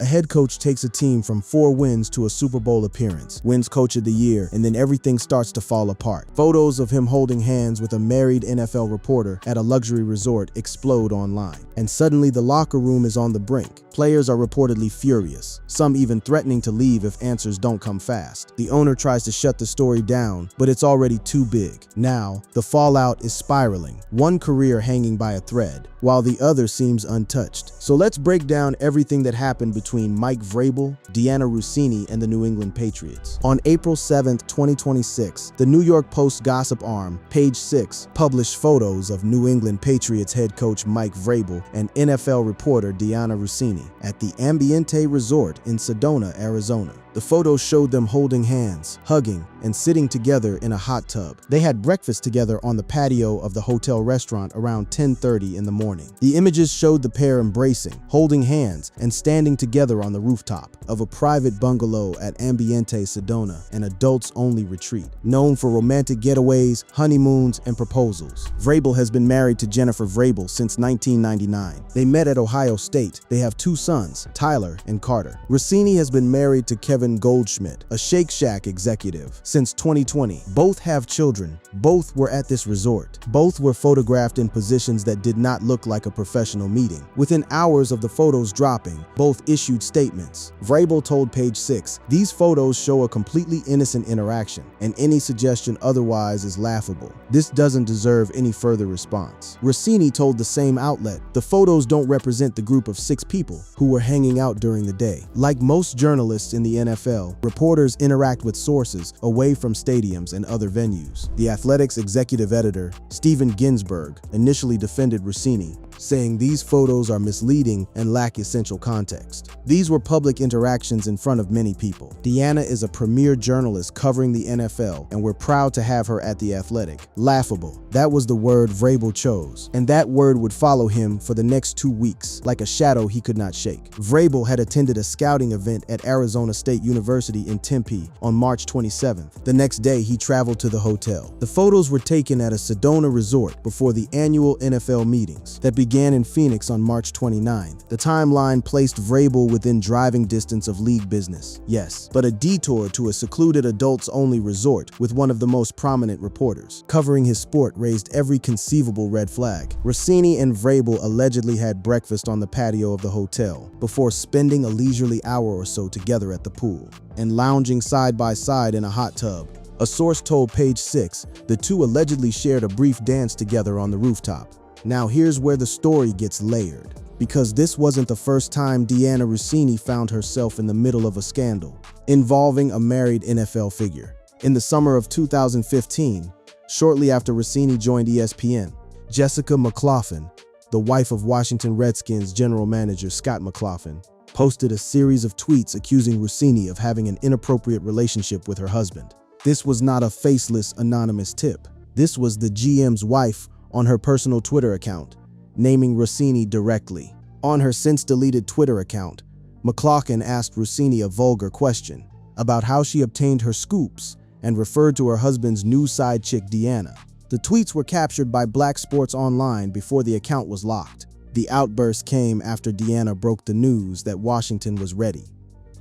A head coach takes a team from 4 wins to a Super Bowl appearance, wins Coach of the Year, and then everything starts to fall apart. Photos of him holding hands with a married NFL reporter at a luxury resort explode online. And suddenly the locker room is on the brink. Players are reportedly furious, some even threatening to leave if answers don't come fast. The owner tries to shut the story down, but it's already too big. Now, the fallout is spiraling, one career hanging by a thread, while the other seems untouched. So let's break down everything that happened between Mike Vrabel, Deanna Rossini, and the New England Patriots. On April 7, 2026, the New York Post gossip arm, Page 6, published photos of New England Patriots head coach Mike Vrabel and NFL reporter Deanna Rossini at the Ambiente Resort in Sedona, Arizona. The photos showed them holding hands, hugging, and sitting together in a hot tub. They had breakfast together on the patio of the hotel restaurant around 10:30 in the morning. The images showed the pair embracing, holding hands, and standing together on the rooftop of a private bungalow at Ambiente Sedona, an adults-only retreat, known for romantic getaways, honeymoons, and proposals. Vrabel has been married to Jennifer Vrabel since 1999. They met at Ohio State. They have 2 sons, Tyler and Carter. Rossini has been married to Kevin Goldschmidt, a Shake Shack executive, since 2020. Both have children. Both were at this resort. Both were photographed in positions that did not look like a professional meeting. Within hours of the photos dropping, both issued statements. Vrabel told Page 6, "These photos show a completely innocent interaction, and any suggestion otherwise is laughable. This doesn't deserve any further response." Rossini told the same outlet, "The photos don't represent the group of 6 people who were hanging out during the day. Like most journalists in the NFL, reporters interact with sources away from stadiums and other venues." The Athletic's executive editor, Steven Ginsberg, initially defended Rossini, saying these photos are misleading and lack essential context. These were public interactions in front of many people. Deanna is a premier journalist covering the NFL, and we're proud to have her at the Athletic. Laughable. That was the word Vrabel chose, and that word would follow him for the next 2 weeks, like a shadow he could not shake. Vrabel had attended a scouting event at Arizona State University in Tempe on March 27th. The next day, he traveled to the hotel. The photos were taken at a Sedona resort before the annual NFL meetings that began in Phoenix on March 29th. The timeline placed Vrabel within driving distance of league business, yes, but a detour to a secluded adults-only resort with one of the most prominent reporters. Covering his sport raised every conceivable red flag. Rossini and Vrabel allegedly had breakfast on the patio of the hotel before spending a leisurely hour or so together at the pool and lounging side by side in a hot tub. A source told Page 6 the two allegedly shared a brief dance together on the rooftop. Now here's where the story gets layered, because this wasn't the first time Deanna Rossini found herself in the middle of a scandal involving a married NFL figure. In the summer of 2015, shortly after Rossini joined ESPN, Jessica McLaughlin, the wife of Washington Redskins general manager Scott McLaughlin, posted a series of tweets accusing Rossini of having an inappropriate relationship with her husband. This was not a faceless, anonymous tip. This was the GM's wife on her personal Twitter account, naming Rossini directly. On her since-deleted Twitter account, McLaughlin asked Rossini a vulgar question about how she obtained her scoops and referred to her husband's new side chick Deanna. The tweets were captured by Black Sports Online before the account was locked. The outburst came after Deanna broke the news that Washington was ready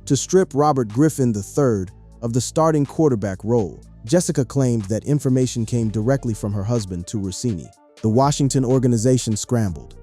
to strip Robert Griffin III of the starting quarterback role. Jessica claimed that information came directly from her husband to Rossini. The Washington organization scrambled.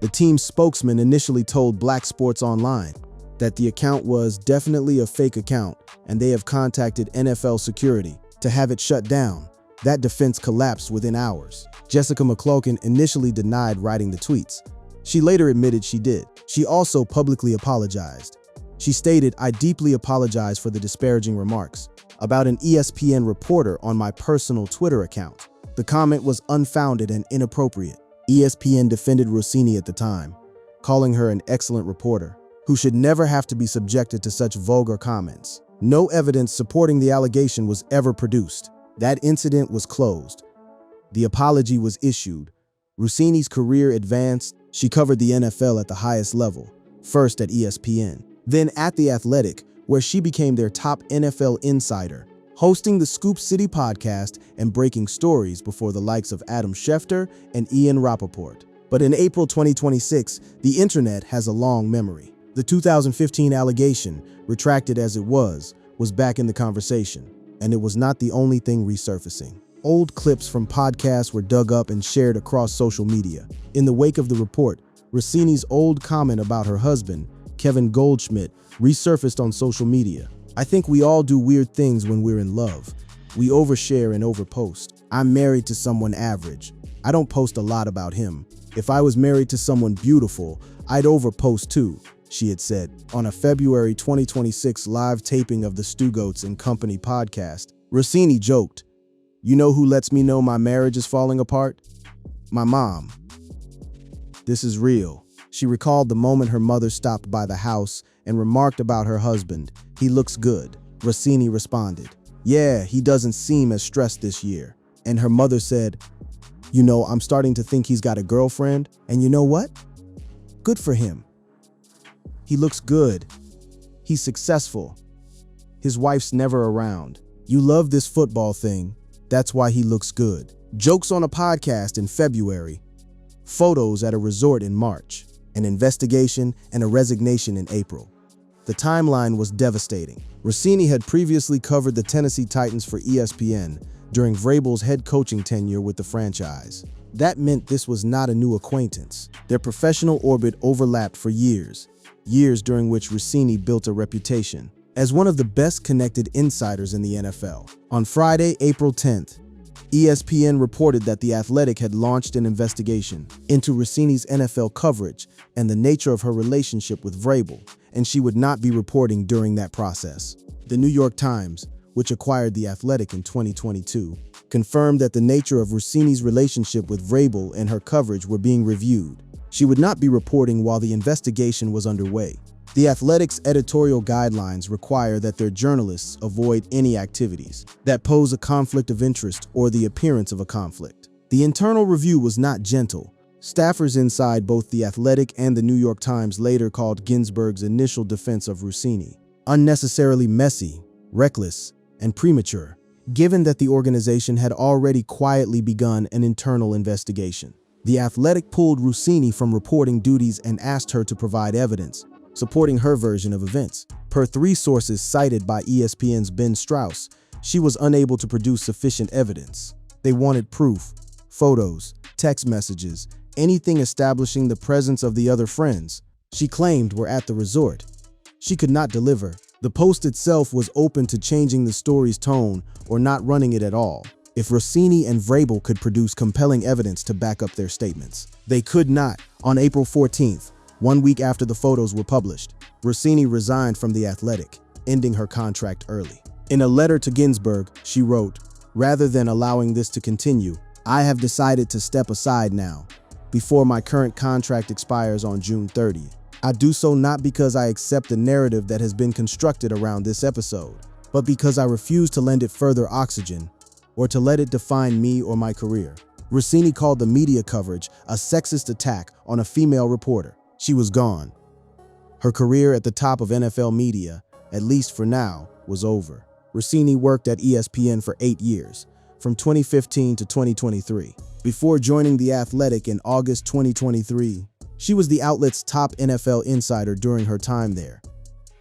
The team's spokesman initially told Black Sports Online that the account was definitely a fake account and they have contacted NFL security to have it shut down. That defense collapsed within hours. Jessica McLaughlin initially denied writing the tweets. She later admitted she did. She also publicly apologized. She stated, "I deeply apologize for the disparaging remarks about an ESPN reporter on my personal Twitter account. The comment was unfounded and inappropriate." ESPN defended Rossini at the time, calling her an excellent reporter who should never have to be subjected to such vulgar comments. No evidence supporting the allegation was ever produced. That incident was closed. The apology was issued. Rossini's career advanced. She covered the NFL at the highest level, first at ESPN, then at The Athletic, where she became their top NFL insider, hosting the Scoop City podcast and breaking stories before the likes of Adam Schefter and Ian Rappaport. But in April 2026, the internet has a long memory. The 2015 allegation, retracted as it was back in the conversation, and it was not the only thing resurfacing. Old clips from podcasts were dug up and shared across social media. In the wake of the report, Rossini's old comment about her husband, Kevin Goldschmidt, resurfaced on social media. "I think we all do weird things when we're in love. We overshare and overpost. I'm married to someone average. I don't post a lot about him. If I was married to someone beautiful, I'd overpost too," she had said. On a February 2026 live taping of the Stugoats and Company podcast, Rossini joked, "You know who lets me know my marriage is falling apart? My mom. This is real." She recalled the moment her mother stopped by the house and remarked about her husband. "He looks good." Rossini responded, "Yeah, he doesn't seem as stressed this year." And her mother said, "You know, I'm starting to think he's got a girlfriend, and you know what? Good for him. He looks good. He's successful. His wife's never around. You love this football thing. That's why he looks good." Jokes on a podcast in February. Photos at a resort in March. An investigation and a resignation in April. The timeline was devastating. Rossini had previously covered the Tennessee Titans for ESPN during Vrabel's head coaching tenure with the franchise. That meant this was not a new acquaintance. Their professional orbit overlapped for years during which Rossini built a reputation as one of the best-connected insiders in the NFL. On Friday, April 10th, ESPN reported that The Athletic had launched an investigation into Rossini's NFL coverage and the nature of her relationship with Vrabel, and she would not be reporting during that process. The New York Times, which acquired The Athletic in 2022, confirmed that the nature of Rossini's relationship with Vrabel and her coverage were being reviewed. She would not be reporting while the investigation was underway. The Athletic's editorial guidelines require that their journalists avoid any activities that pose a conflict of interest or the appearance of a conflict. The internal review was not gentle. Staffers inside both The Athletic and the New York Times later called Ginsburg's initial defense of Rossini unnecessarily messy, reckless, and premature, given that the organization had already quietly begun an internal investigation. The Athletic pulled Rossini from reporting duties and asked her to provide evidence supporting her version of events. Per three sources cited by ESPN's Ben Strauss, she was unable to produce sufficient evidence. They wanted proof, photos, text messages, anything establishing the presence of the other friends she claimed were at the resort. She could not deliver. The post itself was open to changing the story's tone or not running it at all. If Rossini and Vrabel could produce compelling evidence to back up their statements, they could not. On April 14th, 1 week after the photos were published, Rossini resigned from The Athletic, ending her contract early. In a letter to Ginsburg, she wrote, "Rather than allowing this to continue, I have decided to step aside now, before my current contract expires on June 30th. I do so not because I accept the narrative that has been constructed around this episode, but because I refuse to lend it further oxygen or to let it define me or my career." Rossini called the media coverage a sexist attack on a female reporter. She was gone. Her career at the top of NFL media, at least for now, was over. Rossini worked at ESPN for 8 years, from 2015 to 2023. Before joining The Athletic in August 2023, she was the outlet's top NFL insider during her time there,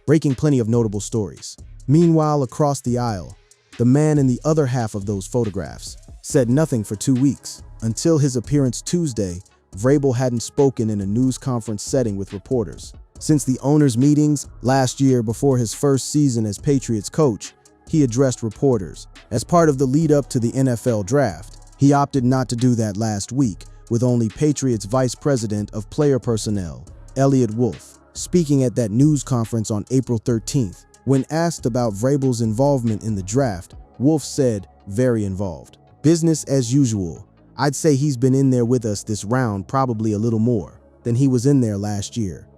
breaking plenty of notable stories. Meanwhile, across the aisle, the man in the other half of those photographs said nothing for 2 weeks. Until his appearance Tuesday, Vrabel hadn't spoken in a news conference setting with reporters. Since the owners' meetings last year before his first season as Patriots coach, he addressed reporters. As part of the lead-up to the NFL draft, he opted not to do that last week, with only Patriots Vice President of Player Personnel, Elliott Wolf, speaking at that news conference on April 13th. When asked about Vrabel's involvement in the draft, Wolf said, "Very involved. Business as usual. I'd say he's been in there with us this round probably a little more than he was in there last year.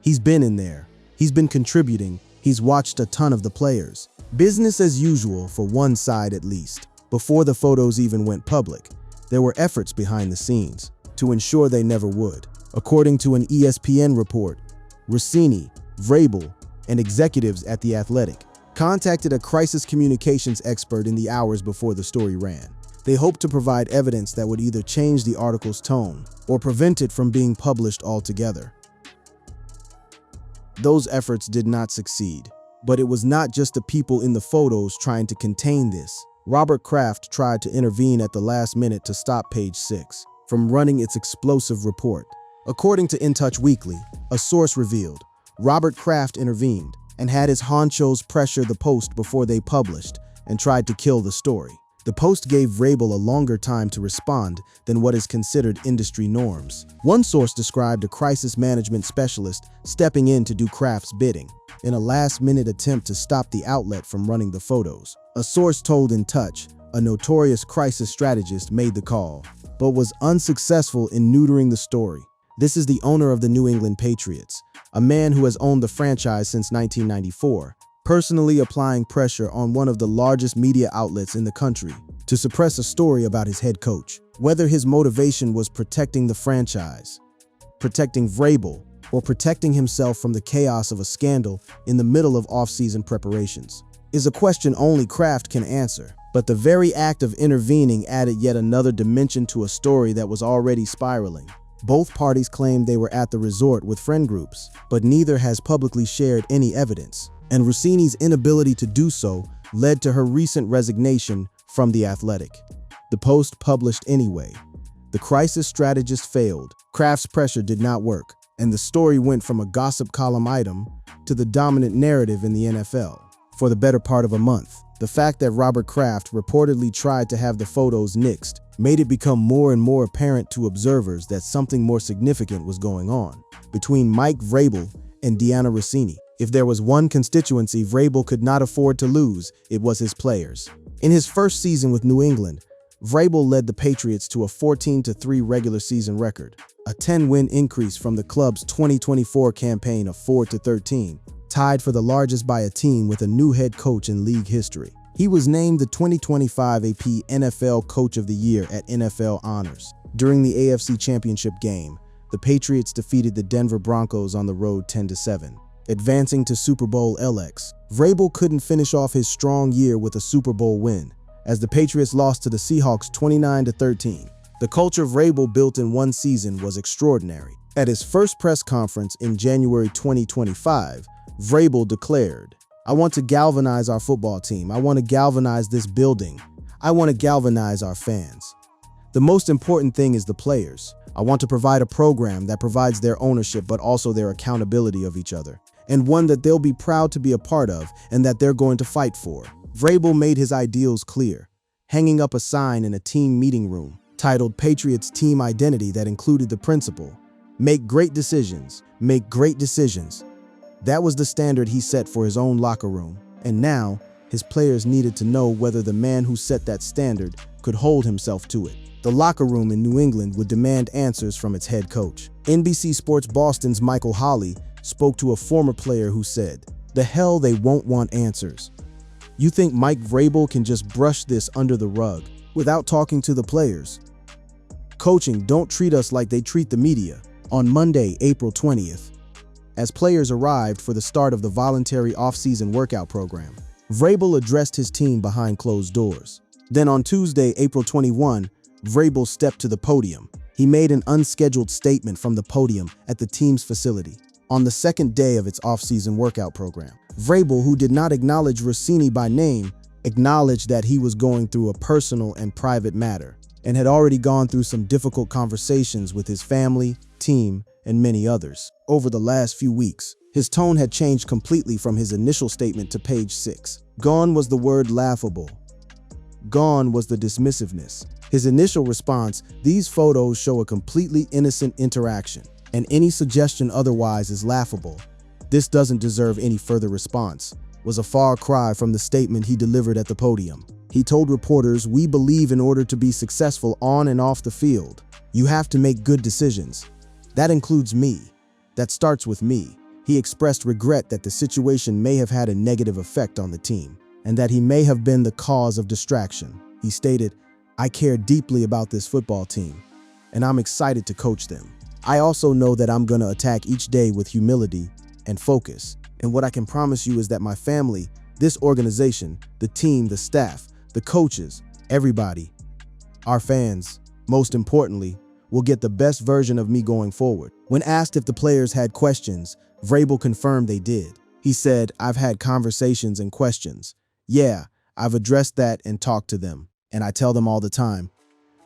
He's been in there. He's been contributing. He's watched a ton of the players. Business as usual for one side at least." Before the photos even went public, there were efforts behind the scenes to ensure they never would. According to an ESPN report, Rossini, Vrabel, and executives at The Athletic contacted a crisis communications expert in the hours before the story ran. They hoped to provide evidence that would either change the article's tone or prevent it from being published altogether. Those efforts did not succeed. But it was not just the people in the photos trying to contain this. Robert Kraft tried to intervene at the last minute to stop Page 6 from running its explosive report. According to In Touch Weekly, a source revealed, Robert Kraft intervened and had his honchos pressure the Post before they published and tried to kill the story. The Post gave Vrabel a longer time to respond than what is considered industry norms. One source described a crisis management specialist stepping in to do Kraft's bidding in a last-minute attempt to stop the outlet from running the photos. A source told In Touch, a notorious crisis strategist made the call, but was unsuccessful in neutering the story. This is the owner of the New England Patriots, a man who has owned the franchise since 1994, personally applying pressure on one of the largest media outlets in the country to suppress a story about his head coach. Whether his motivation was protecting the franchise, protecting Vrabel, or protecting himself from the chaos of a scandal in the middle of off-season preparations, is a question only Kraft can answer. But the very act of intervening added yet another dimension to a story that was already spiraling. Both parties claimed they were at the resort with friend groups, but neither has publicly shared any evidence. And Rossini's inability to do so led to her recent resignation from The Athletic. The Post published anyway. The crisis strategist failed, Kraft's pressure did not work, and the story went from a gossip column item to the dominant narrative in the NFL. For the better part of a month, the fact that Robert Kraft reportedly tried to have the photos nixed made it become more and more apparent to observers that something more significant was going on between Mike Vrabel and Dianna Rossini. If there was one constituency Vrabel could not afford to lose, it was his players. In his first season with New England, Vrabel led the Patriots to a 14-3 regular season record, a 10-win increase from the club's 2024 campaign of 4-13, tied for the largest by a team with a new head coach in league history. He was named the 2025 AP NFL Coach of the Year at NFL Honors. During the AFC Championship game, the Patriots defeated the Denver Broncos on the road 10-7. Advancing to Super Bowl LX, Vrabel couldn't finish off his strong year with a Super Bowl win, as the Patriots lost to the Seahawks 29-13. The culture Vrabel built in one season was extraordinary. At his first press conference in January 2025, Vrabel declared, "I want to galvanize our football team. I want to galvanize this building. I want to galvanize our fans. The most important thing is the players. I want to provide a program that provides their ownership but also their accountability of each other, and one that they'll be proud to be a part of and that they're going to fight for." Vrabel made his ideals clear, hanging up a sign in a team meeting room titled Patriots Team Identity that included the principle, "Make great decisions, make great decisions." That was the standard he set for his own locker room, and now his players needed to know whether the man who set that standard could hold himself to it. The locker room in New England would demand answers from its head coach. NBC Sports Boston's Michael Holley spoke to a former player who said, "The hell they won't want answers. You think Mike Vrabel can just brush this under the rug without talking to the players? Coaching don't treat us like they treat the media." On Monday, April 20th, as players arrived for the start of the voluntary off-season workout program, Vrabel addressed his team behind closed doors. Then on Tuesday, April 21, Vrabel stepped to the podium. He made an unscheduled statement from the podium at the team's facility on the second day of its off-season workout program. Vrabel, who did not acknowledge Rossini by name, acknowledged that he was going through a personal and private matter and had already gone through some difficult conversations with his family, team, and many others over the last few weeks. His tone had changed completely from his initial statement to Page 6. Gone was the word laughable. Gone was the dismissiveness. His initial response, "These photos show a completely innocent interaction, and any suggestion otherwise is laughable. This doesn't deserve any further response," was a far cry from the statement he delivered at the podium. He told reporters, "We believe in order to be successful on and off the field, you have to make good decisions. That includes me. That starts with me." He expressed regret that the situation may have had a negative effect on the team, and that he may have been the cause of distraction. He stated, "I care deeply about this football team, and I'm excited to coach them. I also know that I'm going to attack each day with humility and focus. And what I can promise you is that my family, this organization, the team, the staff, the coaches, everybody, our fans, most importantly, will get the best version of me going forward." When asked if the players had questions, Vrabel confirmed they did. He said, "I've had conversations and questions. Yeah, I've addressed that and talked to them. And I tell them all the time,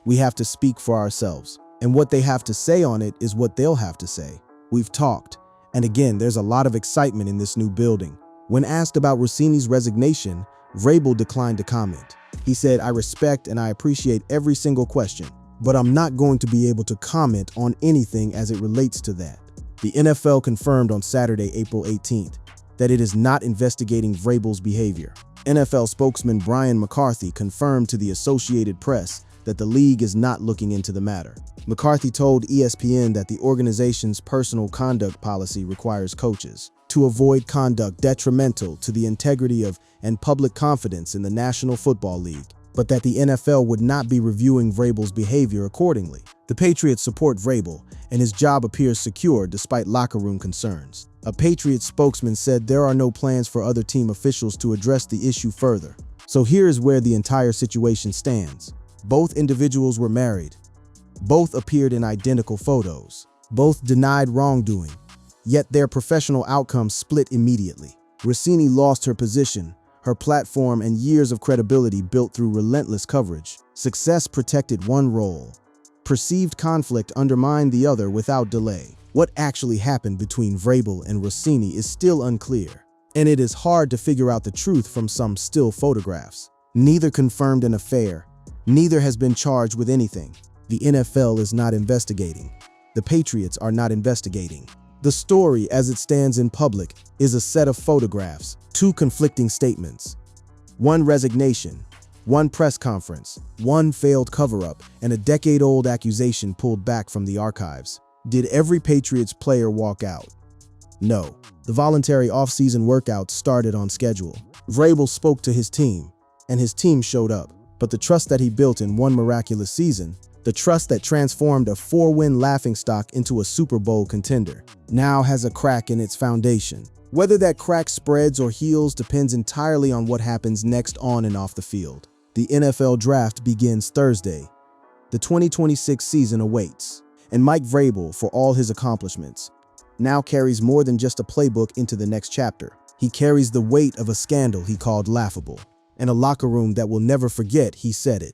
we have to speak for ourselves. And what they have to say on it is what they'll have to say. We've talked. And again, there's a lot of excitement in this new building." When asked about Rossini's resignation, Vrabel declined to comment. He said, "I respect and I appreciate every single question, but I'm not going to be able to comment on anything as it relates to that." The NFL confirmed on Saturday, April 18th, that it is not investigating Vrabel's behavior. NFL spokesman Brian McCarthy confirmed to the Associated Press that the league is not looking into the matter. McCarthy told ESPN that the organization's personal conduct policy requires coaches to avoid conduct detrimental to the integrity of and public confidence in the National Football League, but that the NFL would not be reviewing Vrabel's behavior accordingly. The Patriots support Vrabel, and his job appears secure despite locker room concerns. A Patriots spokesman said there are no plans for other team officials to address the issue further. So here is where the entire situation stands. Both individuals were married. Both appeared in identical photos. Both denied wrongdoing. Yet their professional outcomes split immediately. Rossini lost her position, her platform, and years of credibility built through relentless coverage. Success protected one role. Perceived conflict undermined the other without delay. What actually happened between Vrabel and Rossini is still unclear, and it is hard to figure out the truth from some still photographs. Neither confirmed an affair. Neither has been charged with anything. The NFL is not investigating. The Patriots are not investigating. The story, as it stands in public, is a set of photographs, two conflicting statements. One resignation, one press conference, one failed cover-up, and a decade-old accusation pulled back from the archives. Did every Patriots player walk out? No. The voluntary off-season workouts started on schedule. Vrabel spoke to his team, and his team showed up. But the trust that he built in one miraculous season, the trust that transformed a 4-win laughingstock into a Super Bowl contender, now has a crack in its foundation. Whether that crack spreads or heals depends entirely on what happens next on and off the field. The NFL draft begins Thursday. The 2026 season awaits, and Mike Vrabel, for all his accomplishments, now carries more than just a playbook into the next chapter. He carries the weight of a scandal he called laughable, and a locker room that will never forget he said it.